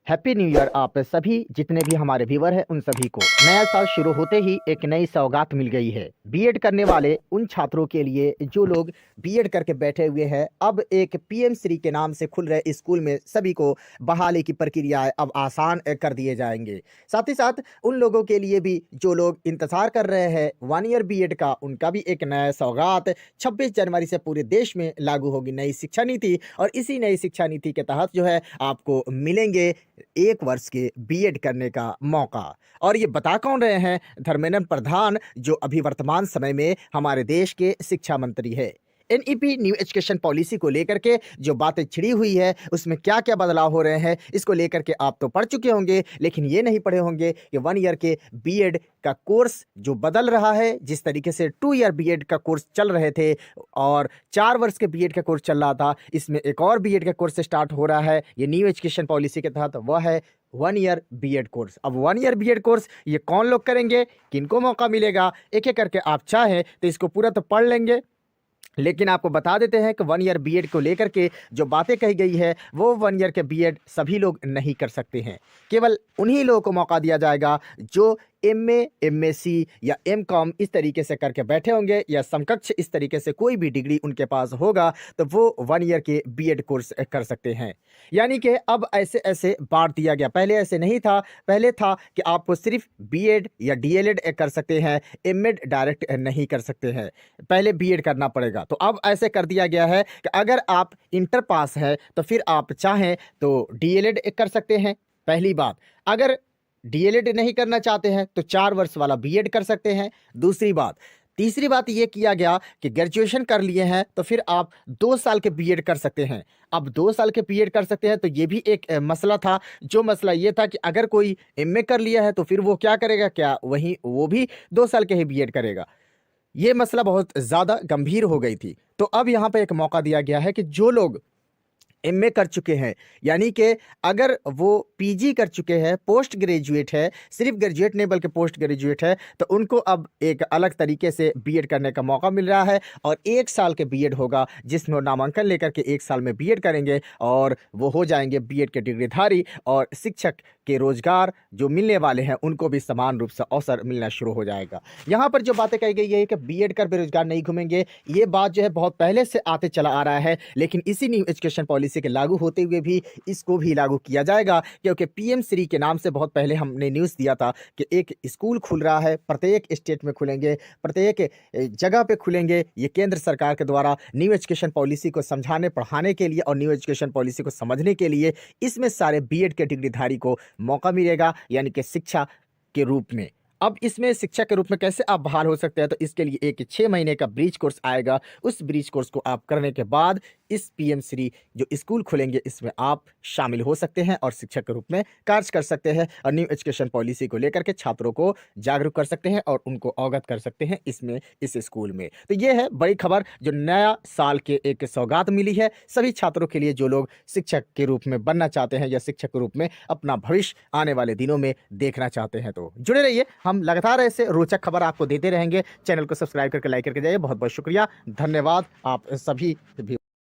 Happy new year आप सभी जितने भी हमारे व्यूवर हैं उन सभी को। नया साल शुरू होते ही एक नई सौगात मिल गई है बीएड करने वाले उन छात्रों के लिए जो लोग बीएड करके बैठे हुए हैं। अब एक पीएम श्री के नाम से खुल रहे स्कूल में सभी को बहाली की प्रक्रियाएं अब आसान कर दिए जाएंगे। साथ ही साथ उन लोगों के लिए भी जो लोग इंतजार कर रहे हैं 1 ईयर बीएड का, उनका भी एक नया सौगात 26 जनवरी से पूरे देश में लागू होगी नई शिक्षा नीति। और इसी नई शिक्षा नीति के तहत जो है आपको मिलेंगे 1 वर्ष के बीएड करने का मौका। और ये बता कौन रहे हैं? धर्मेंद्र प्रधान, जो अभी वर्तमान समय में हमारे देश के शिक्षा मंत्री है। एनईपी न्यू एजुकेशन पॉलिसी को लेकर के जो बातें छिड़ी हुई है उसमें क्या क्या बदलाव हो रहे हैं इसको लेकर के आप तो पढ़ चुके होंगे, लेकिन ये नहीं पढ़े होंगे कि 1 ईयर के बीएड का कोर्स जो बदल रहा है। जिस तरीके से 2 ईयर बीएड का कोर्स चल रहे थे और 4 वर्ष के बीएड का कोर्स चल रहा था, इसमें एक और बीएड का कोर्स स्टार्ट हो रहा है ये न्यू एजुकेशन पॉलिसी के तहत, वह है 1 ईयर बीएड कोर्स। अब 1 ईयर बीएड कोर्स ये कौन लोग करेंगे, किनको मौका मिलेगा, एक एक करके आप चाहें तो इसको पूरा तो पढ़ लेंगे, लेकिन आपको बता देते हैं कि 1 ईयर बीएड को लेकर के जो बातें कही गई है वो 1 ईयर के बीएड सभी लोग नहीं कर सकते हैं। केवल उन्हीं लोगों को मौका दिया जाएगा जो एमए, एमएससी या एमकॉम इस तरीके से करके बैठे होंगे या समकक्ष इस तरीके से कोई भी डिग्री उनके पास होगा तो वो 1 ईयर के बीएड कोर्स कर सकते हैं। यानी कि अब ऐसे ऐसे बांट दिया गया, पहले ऐसे नहीं था। पहले था कि आप सिर्फ बीएड या डीएलएड कर सकते हैं, एमएड डायरेक्ट नहीं कर सकते हैं, पहले बीएड करना पड़ेगा। तो अब ऐसे कर दिया गया है कि अगर आप इंटर पास है तो फिर आप चाहें तो डीएलएड कर सकते हैं, पहली बात। अगर डीएलएड नहीं करना चाहते हैं तो 4 वर्ष वाला बीएड कर सकते हैं, दूसरी बात। तीसरी बात ये किया गया कि ग्रेजुएशन कर लिए हैं तो फिर आप 2 साल के बीएड कर सकते हैं। अब 2 साल के बीएड कर सकते हैं तो ये भी एक मसला था। जो मसला ये था कि अगर कोई एमए कर लिया है तो फिर वो क्या करेगा, क्या वही वो भी 2 साल के ही बीएड करेगा? ये मसला बहुत ज़्यादा गंभीर हो गई थी। तो अब यहाँ पे एक मौका दिया गया है कि जो लोग एमए कर चुके हैं, यानी कि अगर वो पीजी कर चुके हैं, पोस्ट ग्रेजुएट है, सिर्फ ग्रेजुएट नहीं बल्कि पोस्ट ग्रेजुएट है, तो उनको अब एक अलग तरीके से बीएड करने का मौका मिल रहा है। और 1 साल के बीएड होगा जिसमें वो नामांकन लेकर के 1 साल में बीएड करेंगे और वो हो जाएंगे बीएड के डिग्रीधारी। और शिक्षक के रोजगार जो मिलने वाले हैं उनको भी समान रूप से अवसर मिलना शुरू हो जाएगा। यहाँ पर जो बातें कही गई है कि बीएड कर बेरोजगार नहीं घूमेंगे, ये बात जो है बहुत पहले से आते चला आ रहा है, लेकिन इसी न्यू एजुकेशन पॉलिसी के लागू होते हुए भी इसको भी लागू किया जाएगा। क्योंकि पीएम श्री के नाम से बहुत पहले हमने न्यूज़ दिया था कि एक स्कूल खुल रहा है, प्रत्येक स्टेट में खुलेंगे, प्रत्येक जगह पे खुलेंगे। ये केंद्र सरकार के द्वारा न्यू एजुकेशन पॉलिसी को समझाने पढ़ाने के लिए और न्यू एजुकेशन पॉलिसी को समझने के लिए इसमें सारे बीएड के डिग्रीधारी को मौका मिलेगा, यानी कि शिक्षा के रूप में। अब इसमें शिक्षा के रूप में कैसे आप बहाल हो सकते हैं, तो इसके लिए एक 6 महीने का ब्रीज कोर्स आएगा। उस ब्रीज कोर्स को आप करने के बाद इस पीएम श्री जो स्कूल खुलेंगे इसमें आप शामिल हो सकते हैं और शिक्षक के रूप में कार्य कर सकते हैं और न्यू एजुकेशन पॉलिसी को लेकर के छात्रों को जागरूक कर सकते हैं और उनको अवगत कर सकते हैं इसमें, इस स्कूल में। तो ये है बड़ी खबर जो नया साल के एक सौगात मिली है सभी छात्रों के लिए जो लोग शिक्षक के रूप में बनना चाहते हैं या शिक्षक के रूप में अपना भविष्य आने वाले दिनों में देखना चाहते हैं। तो जुड़े रहिए, हम लगातार ऐसे रोचक खबर आपको देते रहेंगे। चैनल को सब्सक्राइब करके लाइक करके जाइए। बहुत बहुत शुक्रिया, धन्यवाद आप सभी भी।